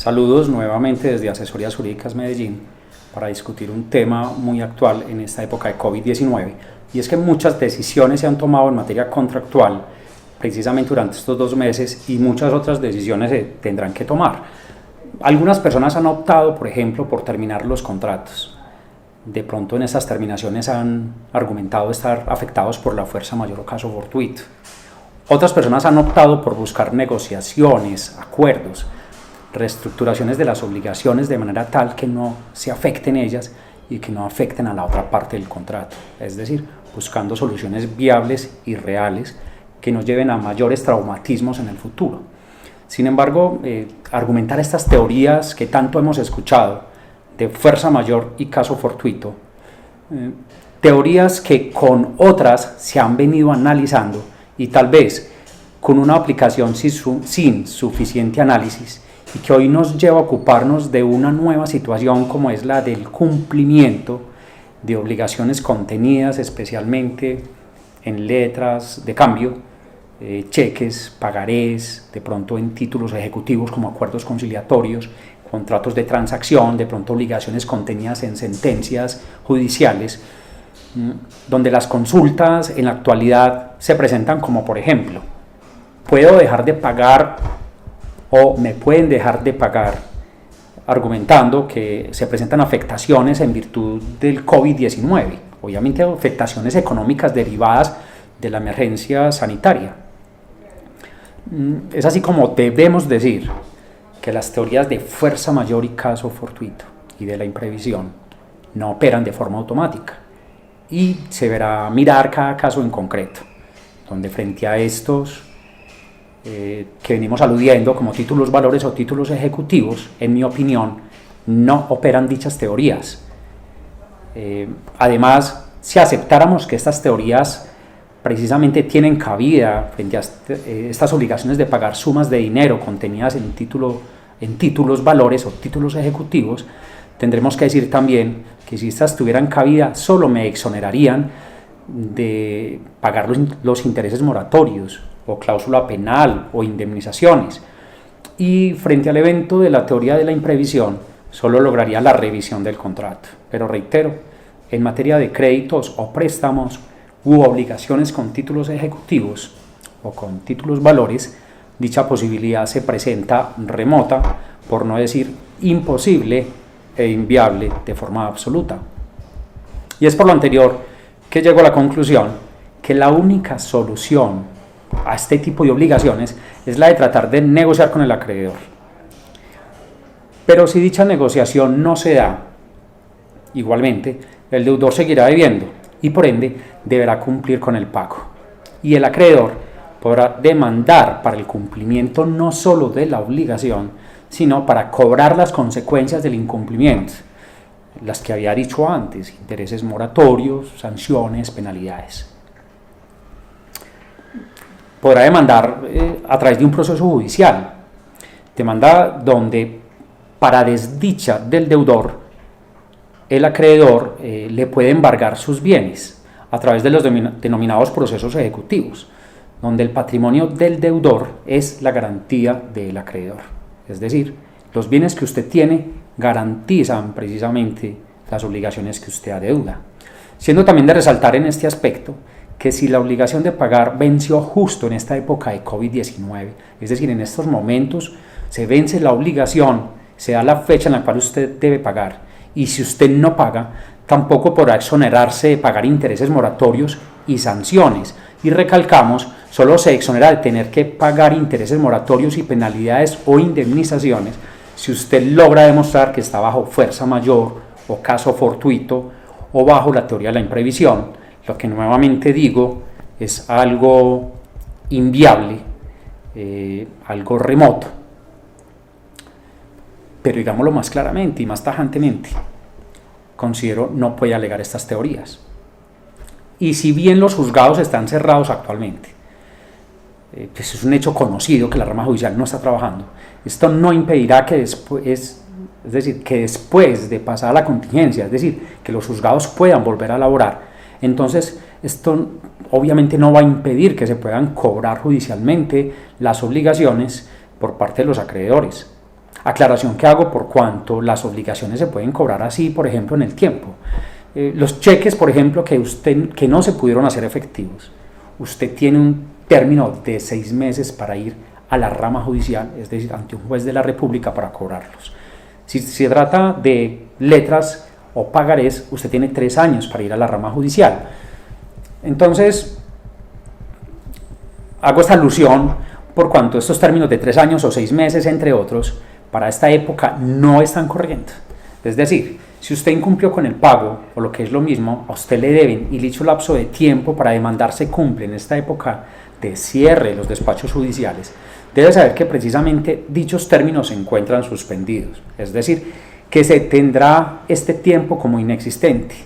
Saludos nuevamente desde Asesorías Jurídicas Medellín para discutir un tema muy actual en esta época de COVID-19, y es que muchas decisiones se han tomado en materia contractual precisamente durante estos 2 meses y muchas otras decisiones se tendrán que tomar. Algunas personas han optado, por ejemplo, por terminar los contratos. De pronto en esas terminaciones han argumentado estar afectados por la fuerza mayor o caso fortuito. Otras personas han optado por buscar negociaciones, acuerdos, reestructuraciones de las obligaciones de manera tal que no se afecten ellas y que no afecten a la otra parte del contrato, es decir, buscando soluciones viables y reales que nos lleven a mayores traumatismos en el futuro. Sin embargo, argumentar estas teorías que tanto hemos escuchado de fuerza mayor y caso fortuito, teorías que con otras se han venido analizando y tal vez con una aplicación sin suficiente análisis, y que hoy nos lleva a ocuparnos de una nueva situación como es la del cumplimiento de obligaciones contenidas especialmente en letras de cambio, cheques, pagarés, de pronto en títulos ejecutivos como acuerdos conciliatorios, contratos de transacción, de pronto obligaciones contenidas en sentencias judiciales, donde las consultas en la actualidad se presentan como, por ejemplo, ¿puedo dejar de pagar o me pueden dejar de pagar? Argumentando que se presentan afectaciones en virtud del COVID-19, obviamente afectaciones económicas derivadas de la emergencia sanitaria. Es así como debemos decir que las teorías de fuerza mayor y caso fortuito y de la imprevisión no operan de forma automática, y se verá mirar cada caso en concreto, donde frente a estos que venimos aludiendo como títulos valores o títulos ejecutivos, en mi opinión, no operan dichas teorías. Además, si aceptáramos que estas teorías precisamente tienen cabida frente a estas obligaciones de pagar sumas de dinero contenidas en títulos valores o títulos ejecutivos, tendremos que decir también que si estas tuvieran cabida, solo me exonerarían de pagar los intereses moratorios o cláusula penal o indemnizaciones, y frente al evento de la teoría de la imprevisión solo lograría la revisión del contrato. Pero reitero, en materia de créditos o préstamos u obligaciones con títulos ejecutivos o con títulos valores, dicha posibilidad se presenta remota, por no decir imposible e inviable de forma absoluta. Y es por lo anterior que llego a la conclusión que la única solución a este tipo de obligaciones es la de tratar de negociar con el acreedor. Pero si dicha negociación no se da, igualmente el deudor seguirá debiendo y por ende deberá cumplir con el pago, y el acreedor podrá demandar para el cumplimiento no solo de la obligación, sino para cobrar las consecuencias del incumplimiento, las que había dicho antes: intereses moratorios, sanciones, penalidades. Podrá demandar a través de un proceso judicial, demanda donde, para desdicha del deudor, el acreedor le puede embargar sus bienes a través de los denominados procesos ejecutivos, donde el patrimonio del deudor es la garantía del acreedor. Es decir, los bienes que usted tiene garantizan precisamente las obligaciones que usted adeuda. Siendo también de resaltar en este aspecto que si la obligación de pagar venció justo en esta época de COVID-19, es decir, en estos momentos se vence la obligación, se da la fecha en la cual usted debe pagar, y si usted no paga, tampoco podrá exonerarse de pagar intereses moratorios y sanciones. Y recalcamos, solo se exonera de tener que pagar intereses moratorios y penalidades o indemnizaciones si usted logra demostrar que está bajo fuerza mayor o caso fortuito o bajo la teoría de la imprevisión, lo que nuevamente digo es algo inviable, algo remoto. Pero digámoslo más claramente y más tajantemente, considero no puede alegar estas teorías. Y si bien los juzgados están cerrados actualmente, pues es un hecho conocido que la rama judicial no está trabajando, esto no impedirá que después de pasar la contingencia, es decir, que los juzgados puedan volver a laborar. Entonces, esto obviamente no va a impedir que se puedan cobrar judicialmente las obligaciones por parte de los acreedores. Aclaración que hago por cuanto las obligaciones se pueden cobrar así, por ejemplo, en el tiempo. Los cheques, por ejemplo, que no se pudieron hacer efectivos, usted tiene un término de 6 meses para ir a la rama judicial, es decir, ante un juez de la República para cobrarlos. Si se trata de letras o pagarés, usted tiene 3 años para ir a la rama judicial. Entonces, hago esta alusión por cuanto estos términos de 3 años o 6 meses, entre otros, para esta época no están corriendo. Es decir, si usted incumplió con el pago, o lo que es lo mismo, a usted le deben y dicho lapso de tiempo para demandar se cumple en esta época de cierre de los despachos judiciales, debe saber que precisamente dichos términos se encuentran suspendidos. Es decir, que se tendrá este tiempo como inexistente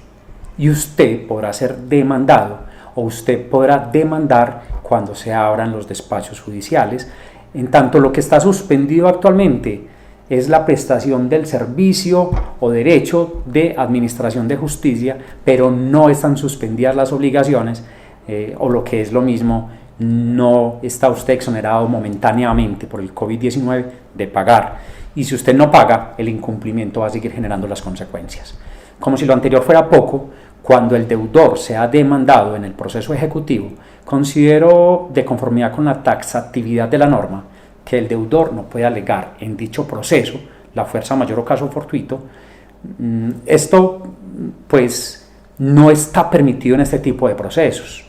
y usted podrá ser demandado o usted podrá demandar cuando se abran los despachos judiciales. En tanto, lo que está suspendido actualmente es la prestación del servicio o derecho de administración de justicia, pero no están suspendidas las obligaciones, o lo que es lo mismo, no está usted exonerado momentáneamente por el COVID-19 de pagar. Y si usted no paga, el incumplimiento va a seguir generando las consecuencias. Como si lo anterior fuera poco, cuando el deudor sea demandado en el proceso ejecutivo, considero, de conformidad con la taxatividad de la norma, que el deudor no puede alegar en dicho proceso la fuerza mayor o caso fortuito. Esto pues no está permitido en este tipo de procesos.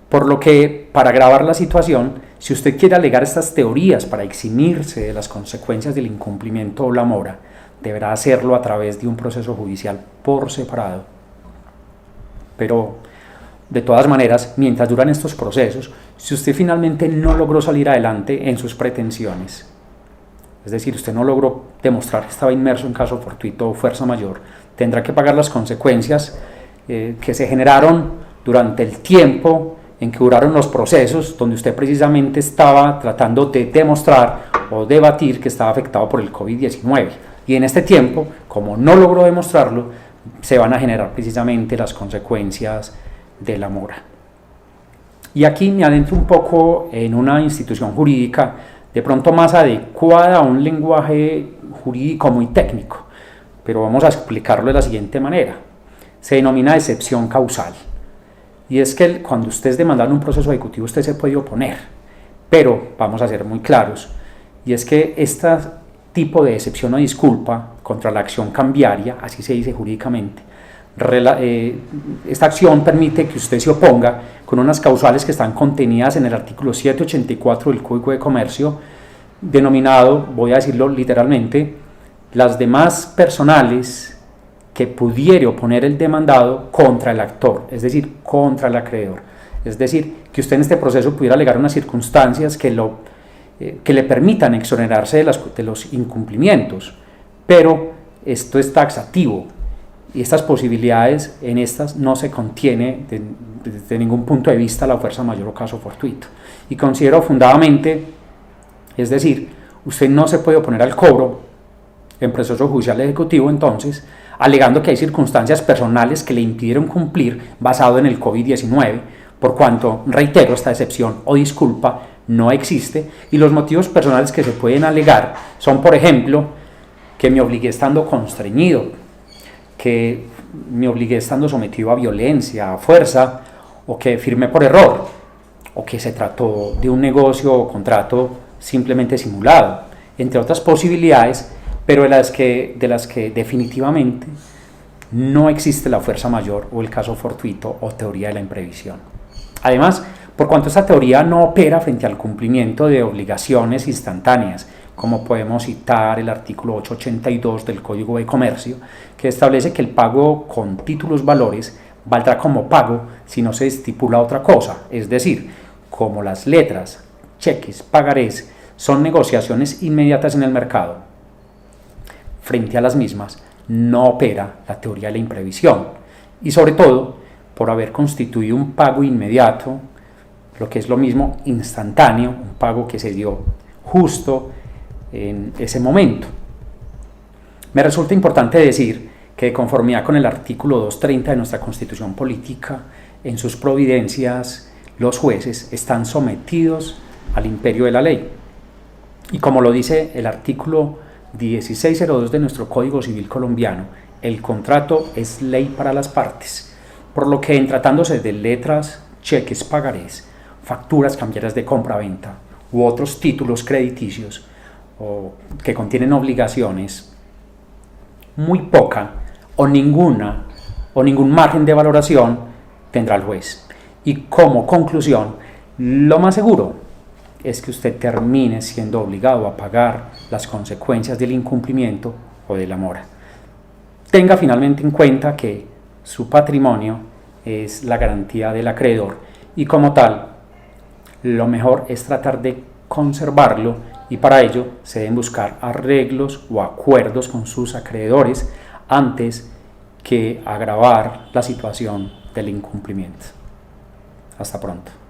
Por lo que, para agravar la situación, si usted quiere alegar estas teorías para eximirse de las consecuencias del incumplimiento o la mora, deberá hacerlo a través de un proceso judicial por separado. Pero, de todas maneras, mientras duran estos procesos, si usted finalmente no logró salir adelante en sus pretensiones, es decir, usted no logró demostrar que estaba inmerso en caso fortuito o fuerza mayor, tendrá que pagar las consecuencias que se generaron durante el tiempo en que duraron los procesos, donde usted precisamente estaba tratando de demostrar o debatir que estaba afectado por el COVID-19. Y en este tiempo, como no logró demostrarlo, se van a generar precisamente las consecuencias de la mora. Y aquí me adentro un poco en una institución jurídica de pronto más adecuada a un lenguaje jurídico muy técnico, pero vamos a explicarlo de la siguiente manera. Se denomina excepción causal. Y es que cuando usted es demandado en un proceso ejecutivo, usted se puede oponer, pero vamos a ser muy claros, y es que este tipo de excepción o disculpa contra la acción cambiaria, así se dice jurídicamente, esta acción permite que usted se oponga con unas causales que están contenidas en el artículo 784 del Código de Comercio, denominado, voy a decirlo literalmente, las demás personales que pudiere oponer el demandado contra el actor, es decir, contra el acreedor. Es decir, que usted en este proceso pudiera alegar unas circunstancias que le permitan exonerarse de los incumplimientos, pero esto es taxativo y estas posibilidades en estas no se contiene desde ningún punto de vista la fuerza mayor o caso fortuito. Y considero fundadamente, es decir, usted no se puede oponer al cobro en proceso judicial ejecutivo, entonces, alegando que hay circunstancias personales que le impidieron cumplir basado en el COVID-19, por cuanto, reitero, esta excepción o disculpa no existe, y los motivos personales que se pueden alegar son, por ejemplo, que me obligué estando constreñido, que me obligué estando sometido a violencia, a fuerza, o que firmé por error, o que se trató de un negocio o contrato simplemente simulado, entre otras posibilidades, pero de las que definitivamente no existe la fuerza mayor o el caso fortuito o teoría de la imprevisión. Además, por cuanto esta teoría no opera frente al cumplimiento de obligaciones instantáneas, como podemos citar el artículo 882 del Código de Comercio, que establece que el pago con títulos valores valdrá como pago si no se estipula otra cosa, es decir, como las letras, cheques, pagarés son negociaciones inmediatas en el mercado, frente a las mismas no opera la teoría de la imprevisión, y sobre todo por haber constituido un pago inmediato, lo que es lo mismo instantáneo, un pago que se dio justo en ese momento. Me resulta importante decir que, de conformidad con el artículo 230 de nuestra Constitución Política, en sus providencias los jueces están sometidos al imperio de la ley. Y como lo dice el artículo 1602 de nuestro Código Civil colombiano, el contrato es ley para las partes, por lo que en tratándose de letras, cheques, pagarés, facturas cambiarias de compra-venta u otros títulos crediticios o que contienen obligaciones, muy poca o ningún margen de valoración tendrá el juez. Y como conclusión, lo más seguro es que usted termine siendo obligado a pagar las consecuencias del incumplimiento o de la mora. Tenga finalmente en cuenta que su patrimonio es la garantía del acreedor y como tal, lo mejor es tratar de conservarlo y para ello se deben buscar arreglos o acuerdos con sus acreedores antes que agravar la situación del incumplimiento. Hasta pronto.